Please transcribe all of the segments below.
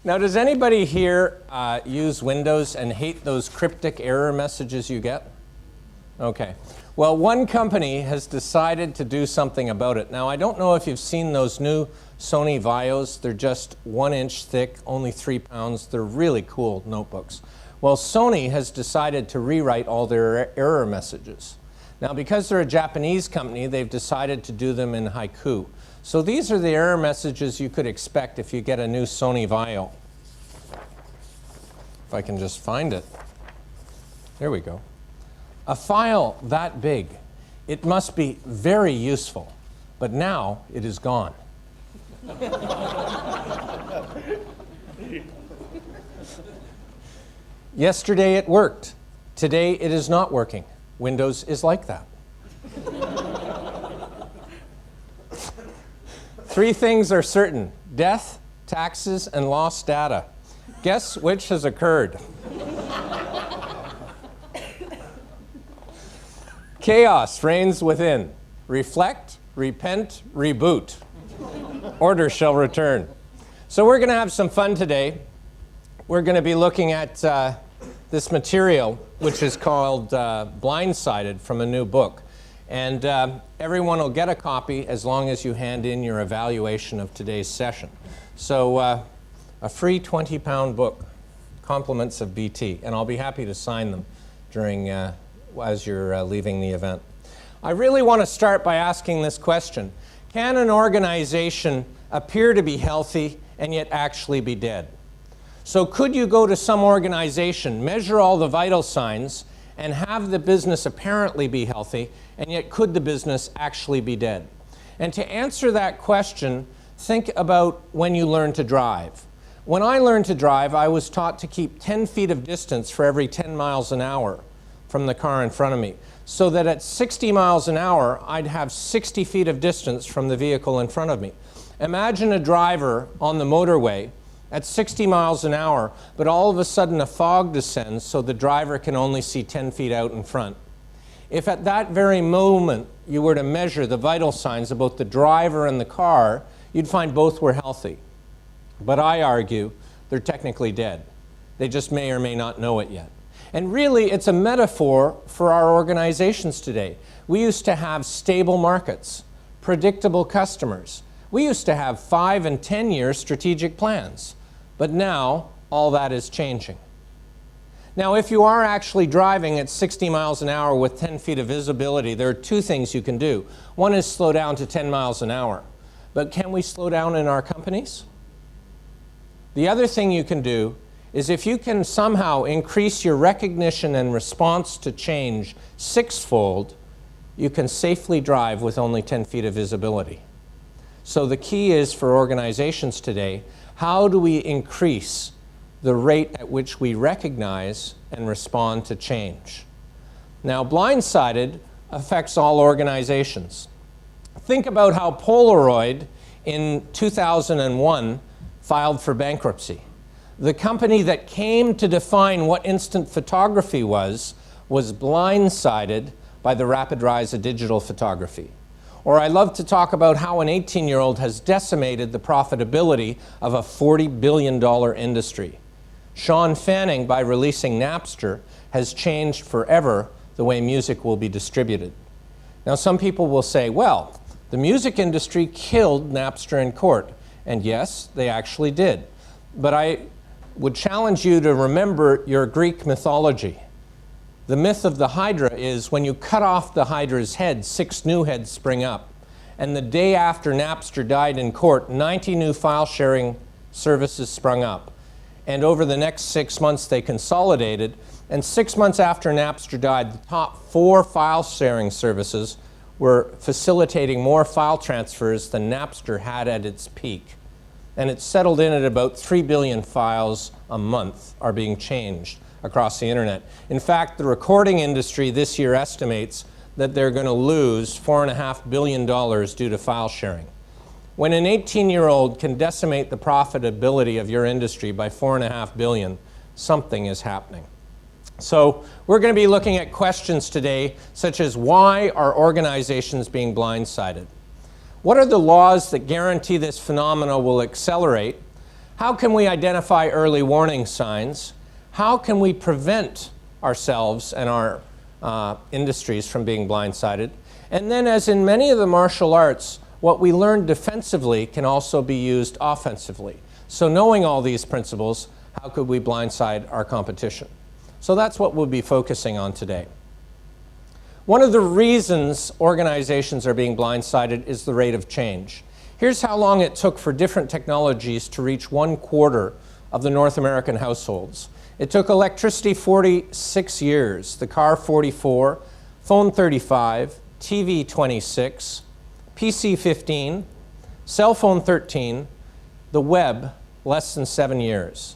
Now, does anybody here use Windows and hate those cryptic error messages you get? Okay. Well, one company has decided to do something about it. Now, I don't know if you've seen those new Sony Vaios. They're just 1 inch thick, only 3 pounds. They're really cool notebooks. Well, Sony has decided to rewrite all their error messages. Now, because they're a Japanese company, they've decided to do them in haiku. So these are the error messages you could expect if you get a new Sony Vaio. If I can just find it. There we go. A file that big, it must be very useful, but now it is gone. Yesterday it worked. Today it is not working. Windows is like that. 3 things are certain: death, taxes, and lost data. Guess which has occurred? Chaos reigns within. Reflect, repent, reboot. Order shall return. So we're going to have some fun today. We're going to be looking at this material, which is called Blindsided, from a new book. And everyone will get a copy as long as you hand in your evaluation of today's session. So a free 20-pound book, compliments of BT, and I'll be happy to sign them during as you're leaving the event. I really want to start by asking this question: can an organization appear to be healthy and yet actually be dead? So could you go to some organization, measure all the vital signs, and have the business apparently be healthy, and yet could the business actually be dead? And to answer that question, think about when you learn to drive. When I learned to drive, I was taught to keep 10 feet of distance for every 10 miles an hour from the car in front of me, so that at 60 miles an hour, I'd have 60 feet of distance from the vehicle in front of me. Imagine a driver on the motorway at 60 miles an hour, but all of a sudden a fog descends so the driver can only see 10 feet out in front. If at that very moment you were to measure the vital signs of both the driver and the car, you'd find both were healthy. But I argue they're technically dead. They just may or may not know it yet. And really, it's a metaphor for our organizations today. We used to have stable markets, predictable customers. We used to have 5 and 10-year strategic plans. But now, all that is changing. Now, if you are actually driving at 60 miles an hour with 10 feet of visibility, there are 2 things you can do. One is slow down to 10 miles an hour. But can we slow down in our companies? The other thing you can do is, if you can somehow increase your recognition and response to change 6-fold, you can safely drive with only 10 feet of visibility. So the key is, for organizations today, how do we increase the rate at which we recognize and respond to change? Now, Blindsided affects all organizations. Think about how Polaroid in 2001 filed for bankruptcy. The company that came to define what instant photography was blindsided by the rapid rise of digital photography. Or I love to talk about how an 18-year-old has decimated the profitability of a $40 billion industry. Sean Fanning, by releasing Napster, has changed forever the way music will be distributed. Now, some people will say, well, the music industry killed Napster in court. And yes, they actually did. But I would challenge you to remember your Greek mythology. The myth of the Hydra is, when you cut off the Hydra's head, 6 new heads spring up. And the day after Napster died in court, 90 new file-sharing services sprung up. And over the next 6 months, they consolidated. And 6 months after Napster died, the top 4 file-sharing services were facilitating more file transfers than Napster had at its peak. And it settled in at about 3 billion files a month are being changed across the internet. In fact, the recording industry this year estimates that they're going to lose $4.5 billion due to file sharing. When an 18-year-old can decimate the profitability of your industry by $4.5 billion, something is happening. So we're going to be looking at questions today, such as, why are organizations being blindsided? What are the laws that guarantee this phenomena will accelerate? How can we identify early warning signs? How can we prevent ourselves and our industries from being blindsided? And then, as in many of the martial arts, what we learn defensively can also be used offensively. So knowing all these principles, how could we blindside our competition? So that's what we'll be focusing on today. One of the reasons organizations are being blindsided is the rate of change. Here's how long it took for different technologies to reach 1/4 of the North American households. It took electricity 46 years, the car 44, phone 35, TV 26, PC 15, cell phone 13, the web less than 7 years.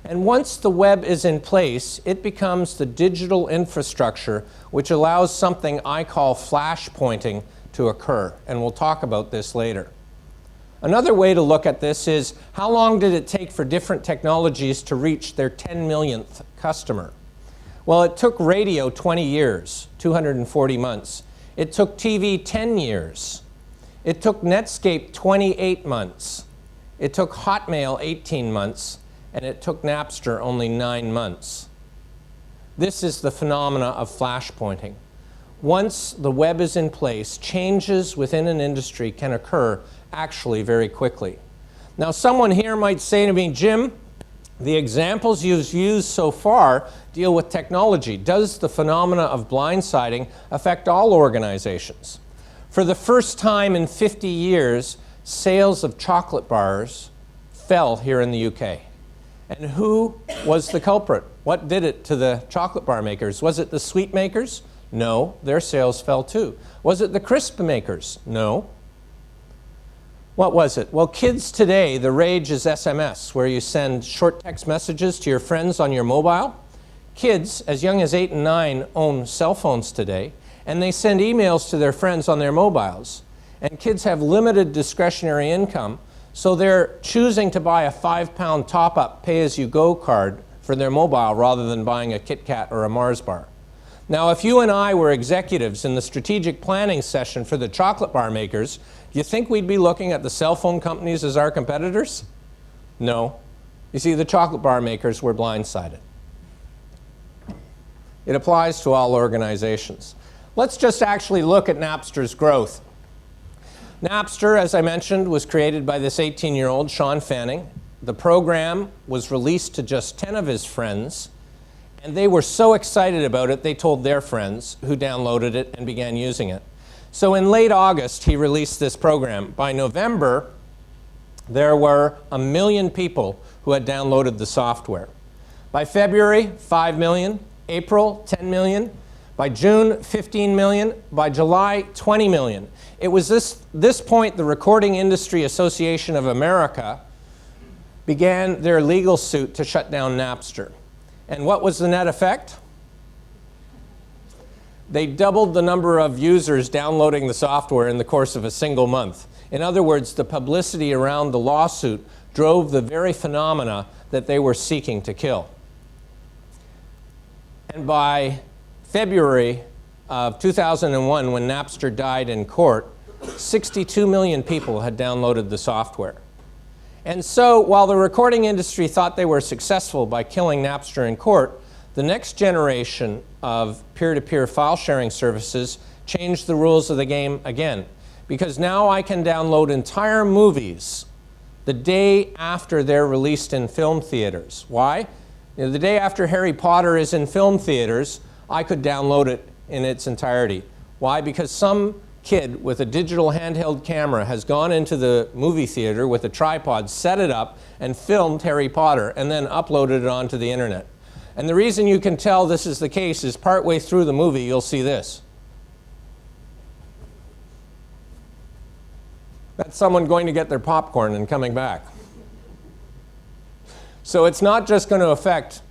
And once the web is in place, it becomes the digital infrastructure which allows something I call flash pointing to occur. And we'll talk about this later. Another way to look at this is, how long did it take for different technologies to reach their 10 millionth customer? Well, it took radio 20 years, 240 months. It took TV 10 years. It took Netscape 28 months. It took Hotmail 18 months. And it took Napster only 9 months. This is the phenomena of flash pointing. Once the web is in place, changes within an industry can occur actually very quickly. Now, someone here might say to me, Jim, the examples you've used so far deal with technology. Does the phenomena of blindsiding affect all organizations? For the first time in 50 years, sales of chocolate bars fell here in the UK. And who was the culprit? What did it to the chocolate bar makers? Was it the sweet makers? No, their sales fell too. Was it the crisp makers? No. What was it? Well, kids today, the rage is SMS, where you send short text messages to your friends on your mobile. Kids as young as 8 and 9 own cell phones today, and they send emails to their friends on their mobiles. And kids have limited discretionary income, so they're choosing to buy a £5 top-up pay-as-you-go card for their mobile rather than buying a Kit Kat or a Mars bar. Now, if you and I were executives in the strategic planning session for the chocolate bar makers, do you think we'd be looking at the cell phone companies as our competitors? No. You see, the chocolate bar makers were blindsided. It applies to all organizations. Let's just actually look at Napster's growth. Napster, as I mentioned, was created by this 18-year-old, Sean Fanning. The program was released to just 10 of his friends, and they were so excited about it, they told their friends, who downloaded it and began using it. So in late August, he released this program. By November, there were 1 million people who had downloaded the software. By February, 5 million. April, 10 million. By June, 15 million. By July, 20 million. It was this point the Recording Industry Association of America began their legal suit to shut down Napster. And what was the net effect? They doubled the number of users downloading the software in the course of a single month. In other words, the publicity around the lawsuit drove the very phenomena that they were seeking to kill. And by February of 2001, when Napster died in court, 62 million people had downloaded the software. And so, while the recording industry thought they were successful by killing Napster in court, the next generation of peer-to-peer file sharing services changed the rules of the game again. Because now I can download entire movies the day after they're released in film theaters. Why? The day after Harry Potter is in film theaters, I could download it in its entirety. Why? Because some kid with a digital handheld camera has gone into the movie theater with a tripod, set it up, and filmed Harry Potter, and then uploaded it onto the internet. And the reason you can tell this is the case is partway through the movie, you'll see this. That's someone going to get their popcorn and coming back. So it's not just going to affect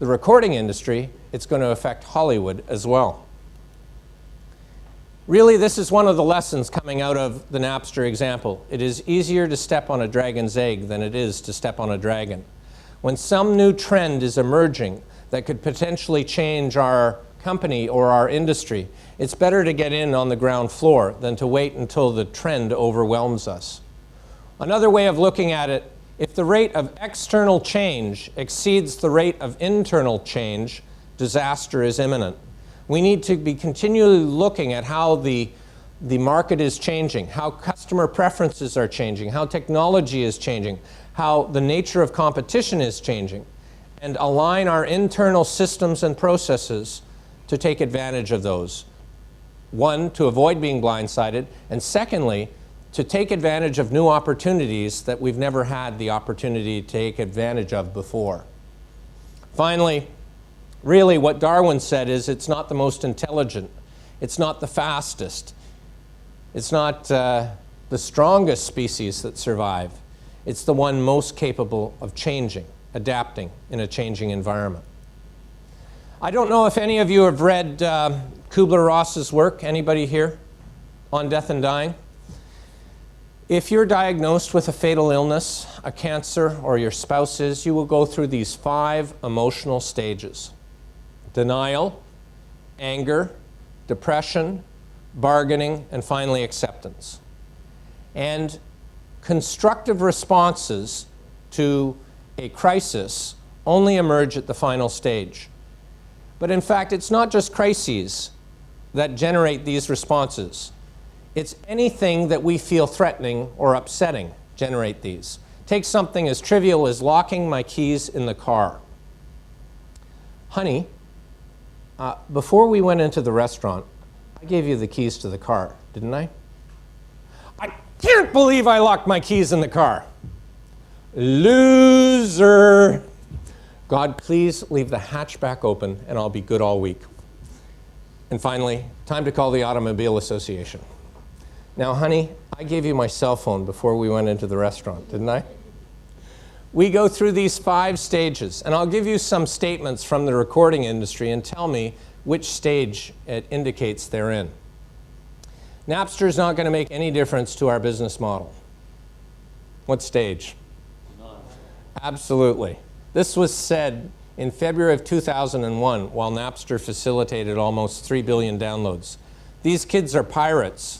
the recording industry, it's going to affect Hollywood as well. Really, this is one of the lessons coming out of the Napster example. It is easier to step on a dragon's egg than it is to step on a dragon. When some new trend is emerging that could potentially change our company or our industry, it's better to get in on the ground floor than to wait until the trend overwhelms us. Another way of looking at it If the rate of external change exceeds the rate of internal change, disaster is imminent. We need to be continually looking at how the market is changing, how customer preferences are changing, how technology is changing, how the nature of competition is changing, and align our internal systems and processes to take advantage of those. One, to avoid being blindsided, and secondly, to take advantage of new opportunities that we've never had the opportunity to take advantage of before. Finally, really what Darwin said is it's not the most intelligent, it's not the fastest, it's not the strongest species that survive. It's the one most capable of changing, adapting in a changing environment. I don't know if any of you have read Kubler-Ross's work. Anybody here on death and dying? If you're diagnosed with a fatal illness, a cancer, or your spouse is, you will go through these 5 emotional stages: denial, anger, depression, bargaining, and finally acceptance. And constructive responses to a crisis only emerge at the final stage. But in fact, it's not just crises that generate these responses. It's anything that we feel threatening or upsetting generate these. Take something as trivial as locking my keys in the car. Honey, before we went into the restaurant, I gave you the keys to the car, didn't I? I can't believe I locked my keys in the car. Loser. God, please leave the hatchback open and I'll be good all week. And finally, time to call the Automobile Association. Now, honey, I gave you my cell phone before we went into the restaurant, didn't I? We go through these 5 stages, and I'll give you some statements from the recording industry and tell me which stage it indicates they're in. Napster is not going to make any difference to our business model. What stage? None. Absolutely. This was said in February of 2001 while Napster facilitated almost 3 billion downloads. These kids are pirates.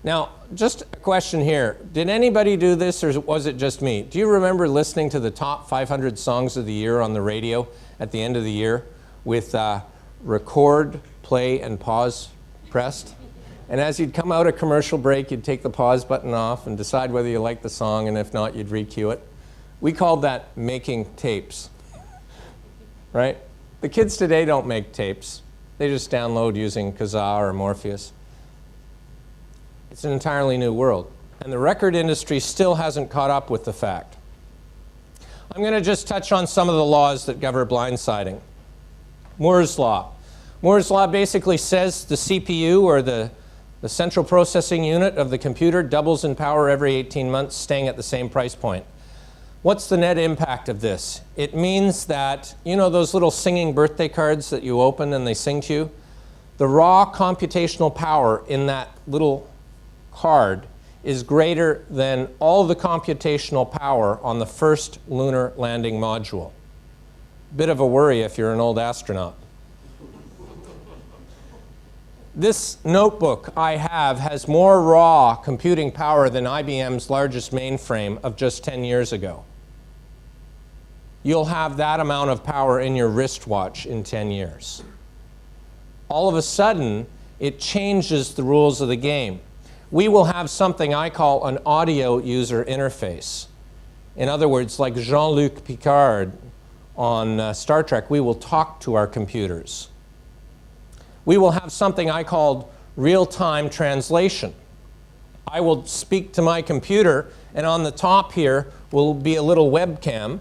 Now, just a question here. Did anybody do this, or was it just me? Do you remember listening to the top 500 songs of the year on the radio at the end of the year with record, play, and pause pressed? And as you'd come out of commercial break, you'd take the pause button off and decide whether you liked the song, and if not, you'd re-cue it. We called that making tapes, right? The kids today don't make tapes. They just download using Kazaa or Morpheus. It's an entirely new world, and the record industry still hasn't caught up with the fact. I'm going to just touch on some of the laws that govern blindsiding. Moore's Law. Moore's Law basically says the CPU, or the central processing unit of the computer, doubles in power every 18 months, staying at the same price point. What's the net impact of this? It means that, you know those little singing birthday cards that you open and they sing to you? The raw computational power in that little card is greater than all the computational power on the first lunar landing module. Bit of a worry if you're an old astronaut. This notebook I have has more raw computing power than IBM's largest mainframe of just 10 years ago. You'll have that amount of power in your wristwatch in 10 years. All of a sudden, it changes the rules of the game. We will have something I call an audio user interface. In other words, like Jean-Luc Picard on Star Trek, we will talk to our computers. We will have something I called real-time translation. I will speak to my computer, and on the top here will be a little webcam,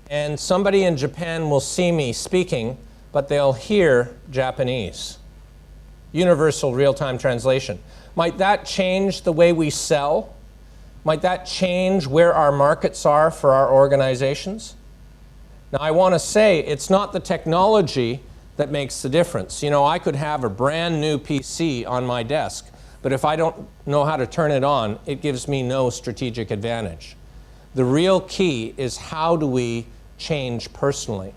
and somebody in Japan will see me speaking, but they'll hear Japanese. Universal real-time translation. Might that change the way we sell? Might that change where our markets are for our organizations? Now, I want to say it's not the technology that makes the difference. You know, I could have a brand new PC on my desk, but if I don't know how to turn it on, it gives me no strategic advantage. The real key is, how do we change personally?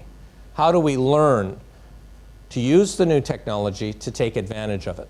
How do we learn to use the new technology to take advantage of it?